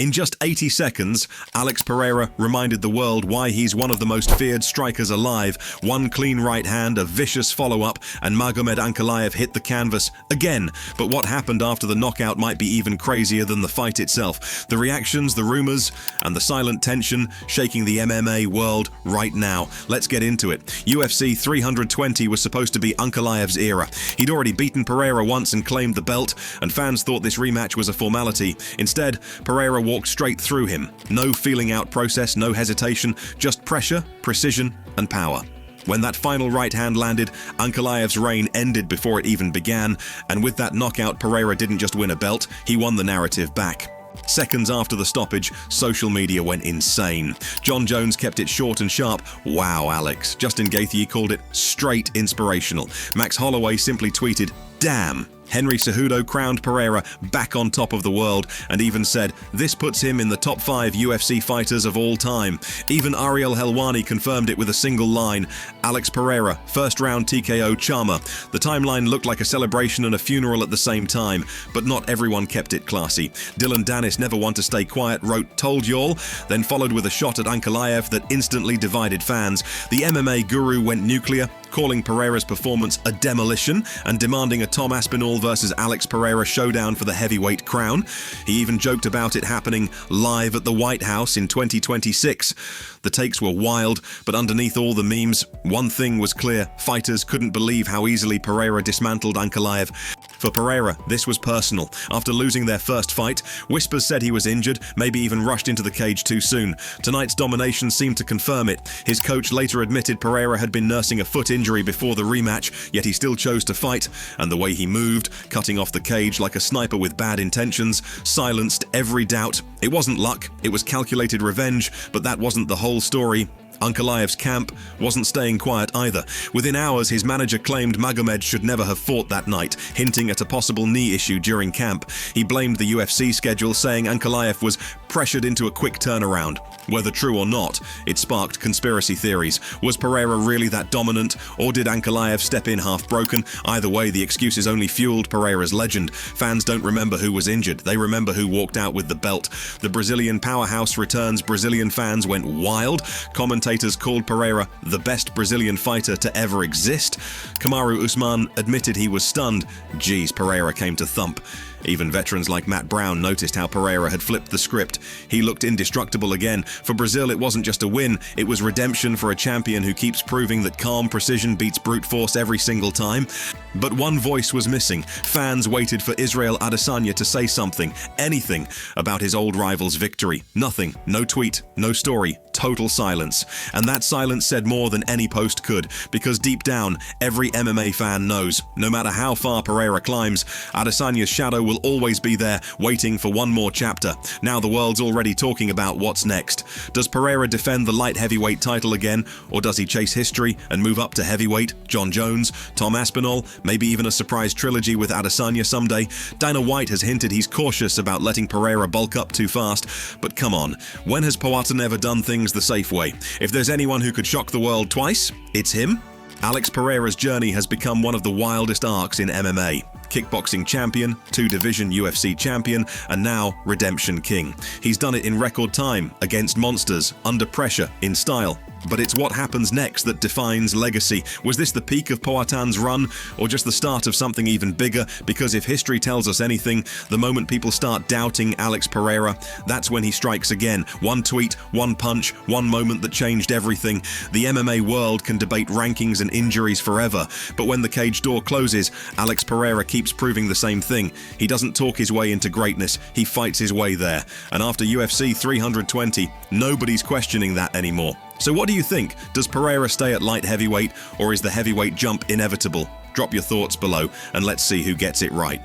In just 80 seconds, Alex Pereira reminded the world why he's one of the most feared strikers alive. One clean right hand, a vicious follow-up, and Magomed Ankalaev hit the canvas again. But what happened after the knockout might be even crazier than the fight itself. The reactions, the rumors, and the silent tension shaking the MMA world right now. Let's get into it. UFC 320 was supposed to be Ankalaev's era. He'd already beaten Pereira once and claimed the belt, and fans thought this rematch was a formality. Instead, Pereira walked straight through him. No feeling out process, no hesitation, just pressure, precision, and power. When that final right hand landed, Ankalaev's reign ended before it even began, and with that knockout, Pereira didn't just win a belt, he won the narrative back. Seconds after the stoppage, social media went insane. Jon Jones kept it short and sharp. Wow, Alex. Justin Gaethje called it straight inspirational. Max Holloway simply tweeted, "Damn." Henry Cejudo crowned Pereira back on top of the world and even said this puts him in the top 5 UFC fighters of all time. Even Ariel Helwani confirmed it with a single line, "Alex Pereira, first round TKO charmer." The timeline looked like a celebration and a funeral at the same time, but not everyone kept it classy. Dylan Dennis, never one to stay quiet, wrote, "Told y'all," then followed with a shot at Ankalaev that instantly divided fans. The MMA guru went nuclear, calling Pereira's performance a demolition and demanding a Tom Aspinall versus Alex Pereira showdown for the heavyweight crown. He even joked about it happening live at the White House in 2026. The takes were wild, but underneath all the memes, one thing was clear: fighters couldn't believe how easily Pereira dismantled Ankalaev. For Pereira, this was personal. After losing their first fight, whispers said he was injured, maybe even rushed into the cage too soon. Tonight's domination seemed to confirm it. His coach later admitted Pereira had been nursing a foot injury before the rematch, yet he still chose to fight, and the way he moved, cutting off the cage like a sniper with bad intentions, silenced every doubt. It wasn't luck, it was calculated revenge, but that wasn't the whole story. Ankalaev's camp wasn't staying quiet either. Within hours, his manager claimed Magomed should never have fought that night, hinting at a possible knee issue during camp. He blamed the UFC schedule, saying Ankalaev was pressured into a quick turnaround. Whether true or not, it sparked conspiracy theories. Was Pereira really that dominant, or did Ankalaev step in half-broken? Either way, the excuses only fueled Pereira's legend. Fans don't remember who was injured, they remember who walked out with the belt. The Brazilian powerhouse returns. Brazilian fans went wild. Commentators called Pereira the best Brazilian fighter to ever exist. Kamaru Usman admitted he was stunned. Geez, Pereira came to thump. Even veterans like Matt Brown noticed how Pereira had flipped the script. He looked indestructible again. For Brazil, it wasn't just a win, it was redemption for a champion who keeps proving that calm precision beats brute force every single time. But one voice was missing. Fans waited for Israel Adesanya to say something, anything, about his old rival's victory. Nothing. No tweet, no story, total silence. And that silence said more than any post could, because deep down, every MMA fan knows, no matter how far Pereira climbs, Adesanya's shadow will always be there, waiting for one more chapter. Now the world's already talking about what's next. Does Pereira defend the light heavyweight title again, or does he chase history and move up to heavyweight? Jon Jones, Tom Aspinall, maybe even a surprise trilogy with Adesanya someday? Dana White has hinted he's cautious about letting Pereira bulk up too fast. But come on, when has Poatan ever done things the safe way? If there's anyone who could shock the world twice, it's him. Alex Pereira's journey has become one of the wildest arcs in MMA. Kickboxing champion, 2-division UFC champion, and now redemption king. He's done it in record time, against monsters, under pressure, in style. But it's what happens next that defines legacy. Was this the peak of Poatan's run, or just the start of something even bigger? Because if history tells us anything, the moment people start doubting Alex Pereira, that's when he strikes again. One tweet, one punch, one moment that changed everything. The MMA world can debate rankings and injuries forever, but when the cage door closes, Alex Pereira keeps proving the same thing. He doesn't talk his way into greatness, he fights his way there. And after UFC 320, nobody's questioning that anymore. So what do you think? Does Pereira stay at light heavyweight, or is the heavyweight jump inevitable? Drop your thoughts below and let's see who gets it right.